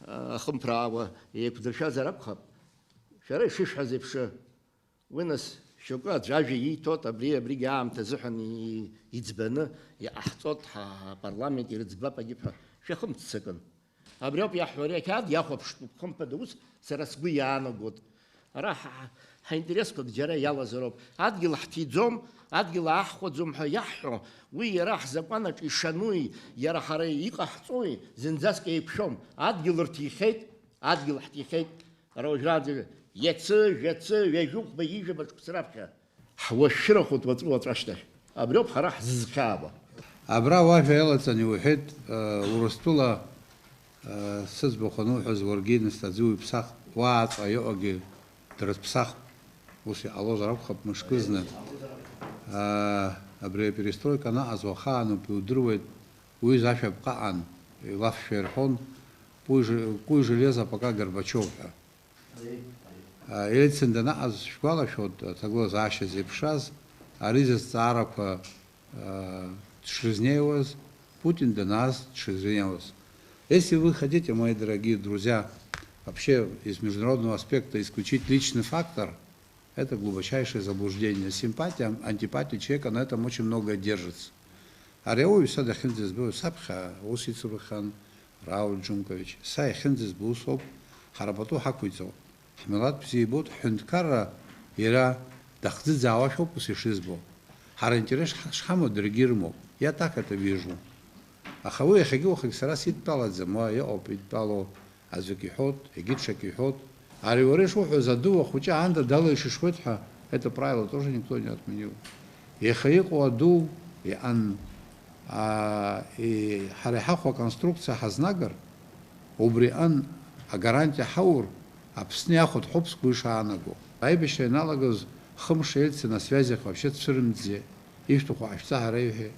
ахымԥраауа еиқәдыршәазар акәхап. Шәара ишышәҳәаз еиԥш уи нас шьоукы аӡәы ажәа ииҭоит, абригьы аамҭа азыҳәан иӡбаны иҟаҳҵоит ҳапарламент ирыӡбап агьыԥҳәа. Шәахымццакын. Абри ауп иаҳҳәо, ари ақьаад иахәаԥштәуп хымԥада ус сара сгәы иаанагот. Ара ҳаинтересқәак џьара иалазароуп. Адгьыл ҳҭиӡом, адгьыл аҳхәаӡом ҳәа иаҳҳәо, уи иара ҳзакәанаҿ ишануи, иара ҳара иҟаҳҵои зынӡаск еиқәшәом. Адгьыл рҭихеит, адгьыл ҳҭихеит. Ара уажәраанӡа иацы, жәацы, ҩажәыхәба ижәаба ҿқәса раԥхьа حوشرة خطوة وطرشته أبرب حرح زكابة Абра уажәа иалаҵан иуҳәеит, Урыстәыла сыӡбахә ануҳәаз уаргьы Настаӡиу иԥсах уааҵҟа иҟагьы дрызԥсахп, ус иҟалозар акәхап мышкызны. Абри аперестройка анаҟаз уахаануп, иудыруеит, уи зашәа ԥҟаҟан, илафшәа ирҳәон, куи железо пока Горбачев ҳәа. Ельцин данаҟаз шәгәалашәоит, аҭагылазаашьа зеиԥшаз, ари зызҵаарақәа дшизнеивоз, Путин до нас дшизнеивоз. Если вы хотите, мои дорогие друзья, вообще из международного аспекта исключить личный фактор, это глубочайшее заблуждение. Симпатия, антипатия человека, на этом очень многое держится. А реую сада хинзис был сапха, усицурхан, Рауль Джункович, сай хинзис был соп, харапату хакуйцо. Хмелат псиебот хюндкара ира дахзит завашо пусишизбо. Харинтереш шхамо дригирмо. Я так это вижу. А хаву я хагил хаксарас итпаладзе, моя опит пало азвекихот, егитшакихот. А ревареш уху задува, хотя анда дала и шишхотха, это правило тоже никто не отменил. И хаику аду, и ан, и харихахва конструкция хазнагар, убри ан, а гарантия хаур, а псняхот хопску и шаанаго. Айбище аналогоз хымшельцы на связях вообще цирмдзе. И что хочется харейхе.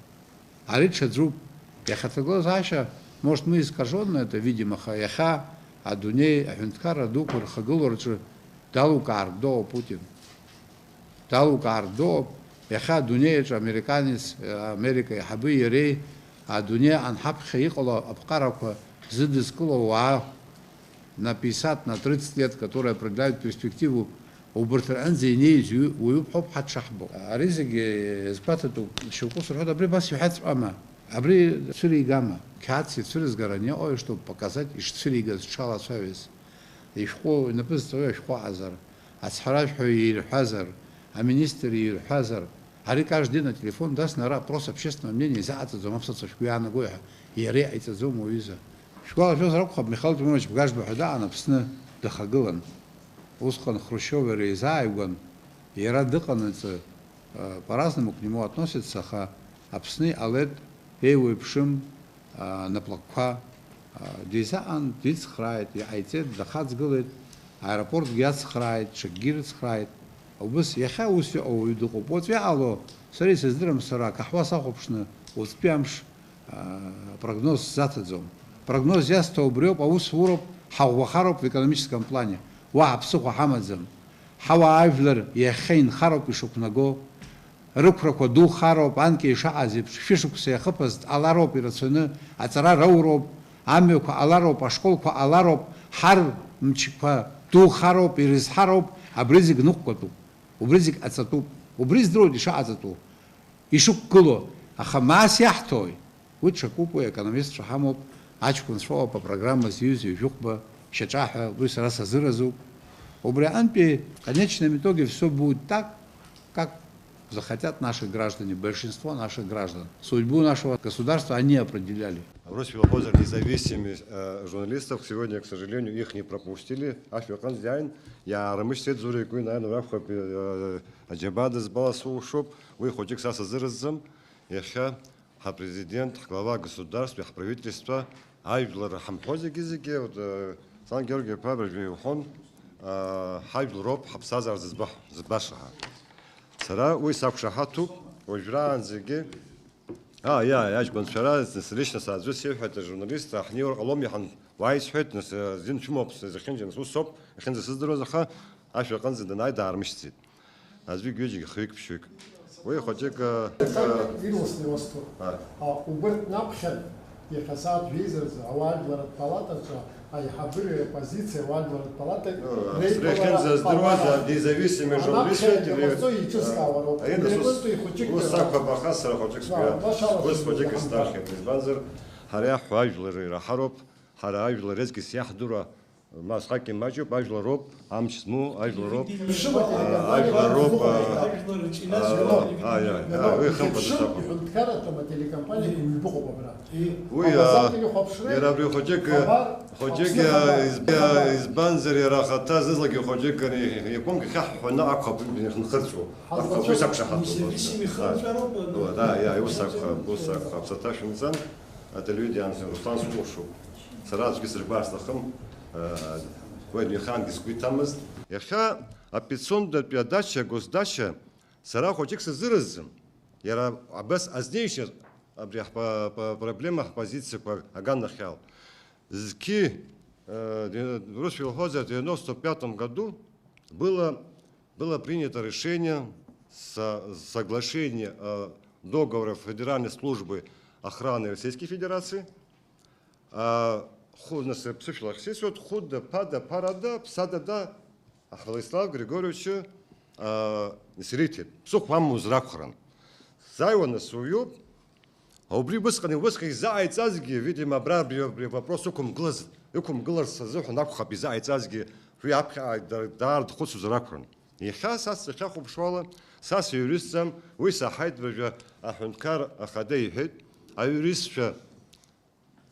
А речь друг, я хотел Аша, может мы искаженно это видимо, хаяха, а дуней, а хюнткара дукур, хагулорчу, талукардо Путин. Талукардо, яха дуней, американец, Америка, хабы ерей, а дуней анхаб хаикола, абкарака, зидискула, на 50, на 30 лет, которые определяют перспективу وبرتقال نيجي ويبحب حد شحبه عريزك إثباتته شو قصر هذا أبري بس يحس أما أبري سري جامع كاتسي سري زجرانية أو يشتو بكاسات يشتري جز شالا سويس يشقو نبز توي يشقو حذر أسحراج حوي حذر المينستر حذر هاري كاش دينا تليفون داس نرى بروس общественного мнения زعت زوم بسط شكويانا جوها يريع يتزوم ويزا شكوا شو زرقب مخالط منوش بقاش بحدا أنا بسنا دخجلن Усхан Хрущев и Заевган, и радыканцы по-разному к нему относятся, обсны алет эйвы пшим на плаква, дизаан диц храет, и айтет дахац галет, аэропорт гяц храет, шагирц храет, убыс яха уси овидуку, вот вяло, сари сездрам сара, кахваса хопшны, успямш прогноз затадзом. Прогноз яста убрёб, а ус вуроб хавахароб в экономическом плане. وعبسخو حمزم حوا عفلر يخين خرب يشوكناغو ركركو دو خرب انكي شعزب فيشوك سيخبز على روب يرسونه اترا روب عميكو على روب اشكولكو على روب حر مچكو دو خرب يرز حرب ابرزق نقطو وبرزق اتسطو وبرز درو دي شعزتو يشوكلو اخماس يحتوي وتشكوبو экономист шахамов ачкун шоу по программе Союза Южба Шачаха, вы сразу заразу. У Брианпи в конечном итоге все будет так, как захотят наши граждане, большинство наших граждан. Судьбу нашего государства они определяли. Вопрос независимых журналистов сегодня, к сожалению, их не пропустили. Африкан дяин, я рамыштет зурикуй, наверное, ваххо аджабады сбаласу шоп, вы хотите саса заразам, яха президент, глава государства, правительства, айвлар хамхози гизике, вот Сан Георгий Павлович Виухон, хайвл роб, хапсазар збашаха. Сара уй сапшахату, ужран зиге. Я ж гончара, лично саджу сев, это журналист, ахниор аломихан, вайс хет, нас зин чмопс, захинжен сусоп, хинзе сыздорозаха, африкан зинданай дармишцит. Азви гюджи хик пшик. Уй хотик вирус не восток. Уберт напхен, يخسات فيزرز أوائل ورد ثلاثة أي حبر позиция أوائل ورد ثلاثة. Срехен за здоровье, независимый журналист. А это усак бахас рахотик спя. Господи Кристалхи, избанзер. Харя хуайжлер рахароб, харайжлер резги сяхдура. Масхаки маҷуб, ажла роб, амчизму, ажла роб, ажла роб, حنتكرر تما телекомпания يبقوا ببرا يرابري خوجك избанзер ярахата зызлаги خوجك يكون كخ حنا عقب نخرجوا عقب ويسقش حطوا да я يوسق 15 инсан это люди они Руслан слушал сразу гисрбарстахым Хан дискутамыз. Яха апецон да передача госдача сара хочек сызырызым. Яра абас аздейше абрях по проблемах позиции по аганна хял. Зки в Росфилхозе в 95 году было принято решение соглашение договоров Федеральной службы охраны Российской Федерации. Худно психолог сесет худо пада парада псадада Владислав Григорьевич Сирити псух вам музракхран зайвана свою обрибускани выскай зайцазги видимо брабри вопрос укум глаз сазух накха бизайцазги фиапха дар худс зракхран иха сас хахуб швала сас юристам уиса хайд вежа ахункар ахадей хит аюристша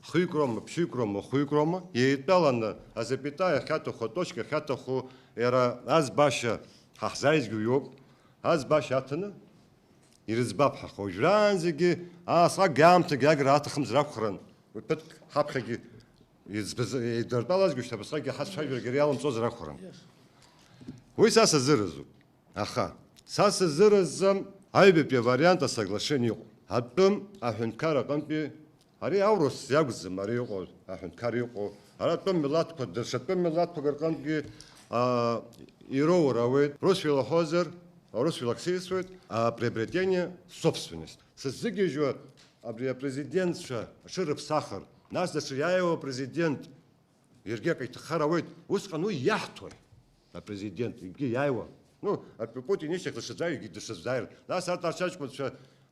Хуйкрома, пшикрома, хуйкрома. И талана, а запятая хатохо, точка хатохо, эра азбаша хахзайз гуйоб, азбаша атана. И разбаб хахо, жранзиги, аса гамта гаграта хамзракхран. Пет хапхаги, и дарталаз гушта, басаги хасшайвер гериалом созракхран. Вы саса зыразу. Аха. Саса зыразам, айбепе варианта соглашения. Атом ахункара кампи. Ари аурус ягзым, ари юго, ахункари юго. Аратом милат код, шатом милат пагарканги ироу равет. Росфилохозер, Росфилаксисует, приобретение собственности. Сызыгижу, президент Ширып Сахар, нас дашияева президент Ергекай Тахаравет, ускану яхтой, президент Яева. Ну, Путин не всех лошадей, гидешазайр. Нас атачачку,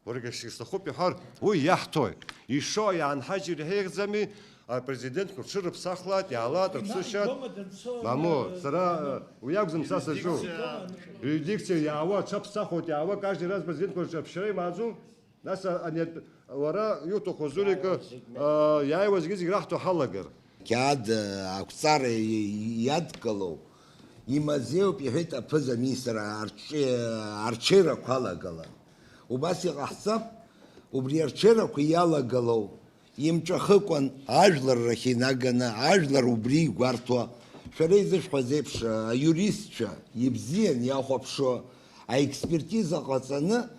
ورجعشيستخوبي حار هو يحتوي يشوي عن حاجة هيك президент Ширып Сахлат ялат рсушат мамо сара уягзым саса жу юрисдикция ява чап сахот ява каждый раз президент говорит вчера мазу нас они вара юту хозурика я его згиз грахту халагер كاد أكثر يدخلوا يمزيو بيهت أفزا ميسر أرشيرا كلا قلا وبس يحسب وبريرشيرا كيالا قلو يمشخكون عجلر رخينا جنا عجلر وبري قارتوا شريزش حزبش يوريستش يبزين ياخبشو экспертиза قصنا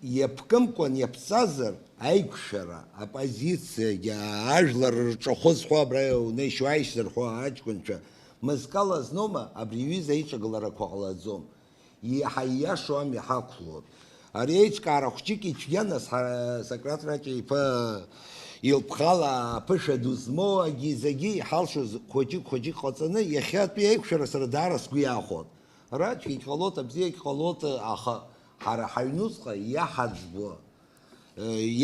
يبكمكون يبسازر أيكشرا оппозиция يا عجلر شخص خبره ونشويش رخوا أجكنش مسكالا زنوما أبريوزا إيش قلرا كولا زوم يحياشو أم يحقلو أريج كارخشيكي تيانس سكرتراكي فا يلبخالا بشا دوزمو جيزاجي حالشو خوجي قصنا يخيات بي أيكشرا سردارس كوياخود راجي كولوتا بزي كولوتا أخا حرحينوسقا يحزبو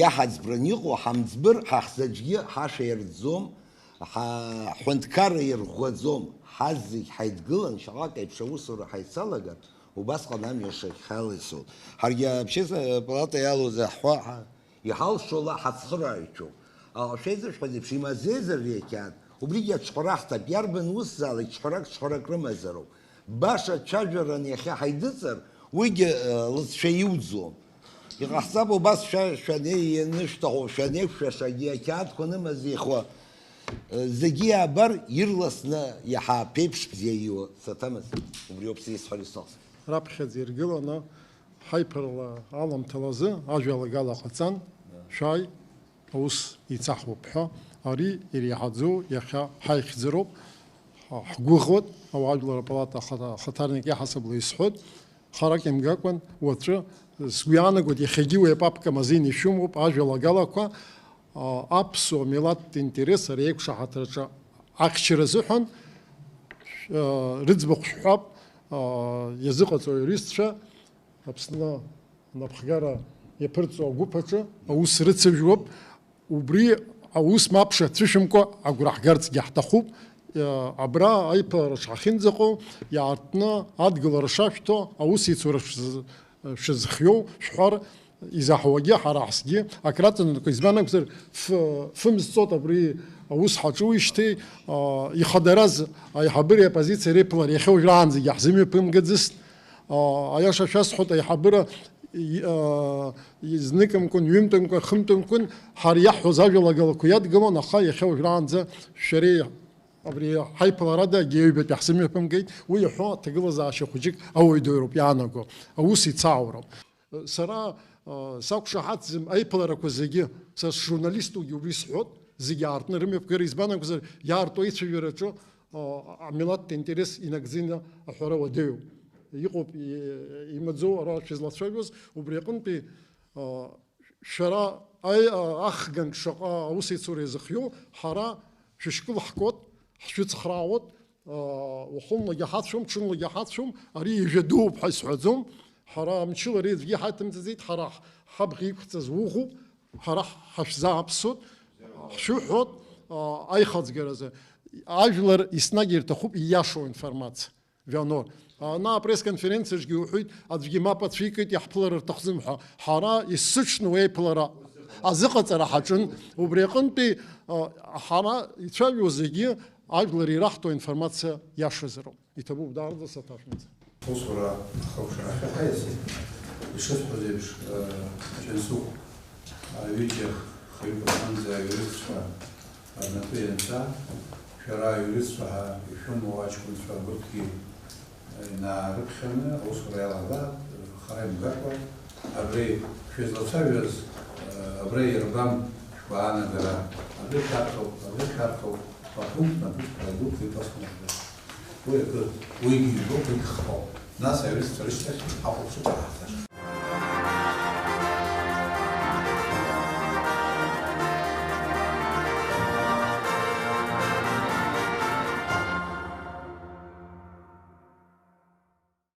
يحزبرنيقو حمزبر حخزجي حاشيرزوم حوندكار يرغوزوم حزي حيتقلن شغاك يبشوسر حيصلقر وبس قدام يشك خالصو حرجا بشيس بلاطة يالو زحوا يحال شولا حتصخرايتو شيزر شوزي بشي ما زيزر ريكان وبريجا تشخراحتا بيربن وصالي تشخراك رمزرو باشا تشاجرن يخي حيدسر ويجي لتشيوزو يغحسبوا بس شاني نشتغل شاني شاشاجي كاد كنا مزيخوا زجيا بر يرلسنا يحا بيبش بزيو ستمس وبريوبسيس حريصاص رابخ زيرجلنا هايبر عالم تلازه أجوال قال قطن شاي أوس يتصحوا بحا أري يريحزو يخا هاي خزروب حقوقود أو أجوال بلاطة خطرنك يحسب ليسحود خارك يمجاكون وتر سويانا قد يخجيو يباب كمازين يشوموب أجوال قال قا أبسو ميلاد إنترس ريك شحاترشا أكشرزحن رزبق شحاب يزقة يوريستشا أبسنا نبخجارا يبرتو أجوبتشا أوس رتسب جوب وبري أوس مابشة تشمكو أقول حجرت جحت خوب абра айпара шахинзако яартна адгылар шашто ауси цура шизхио шхар изахваги харасги акратен кизбанак зер фмсот абри аус хачуишти ихадараз ай хабри позиция реплар яхо гранзи яхзими пимгадзис аяша шас хот ай хабра يزنكم كن يمتم كن خمتم كن حريح وزاجلا قال كياد قمنا خاي خو غرانزا شريع أبري هاي بلاردا جيبة تحسمي بهم جيد ويحوا تقلز عشان خجيك أو يدوروا بيانكو أو سيتصاوروا سرا ساق شحات زم أي بلاركو زيجي سر جورناليستو يوريس حد زيارتنا رمي بكر إزبانا كزر يارتو يتشيرتشو عملات إنترس إنكزينا أحورا وديو يقوب يمدزو راش زلاتشوز وبريقن بي شرا أي أخ جن شقا وسيت سوري زخيو حرا ششكل حكوت حشوت خراوت وخلنا جحاتشم شنو جحاتشم أري يجدوه بحيث حزم حرا مشل ريد في حاتم تزيد حرا حب غيب تزوخو حرا حش زابسود شو حط أي خاص جرزة عجلر يسنجر تخوب ياشو إنفورمات فيانور на пресс-конференции جيوحيد أدري ما بتفيكت يحبلر تخزمها حرا يسشن ويبلر أزقت راحتشن وبريقن بي حرا يتشابه زيجي عجلر راحتو إنفورمация ياشزرو يتبو بدار ده ستاشنت. أسرة خوشة حياتي الشخص بديش جنسو ويجي خيب الأنزا يرسفا نتوين سا شرا يرسفا يشون مواجهون فبركي на рыбшины, усурайла, харем гаква, абрей физлоцавиз, абрей рбам шпаана гара, абрей харков, потом на путь продукт и посмотрят. Уйги, уйги, нас авиз, а вот сюда.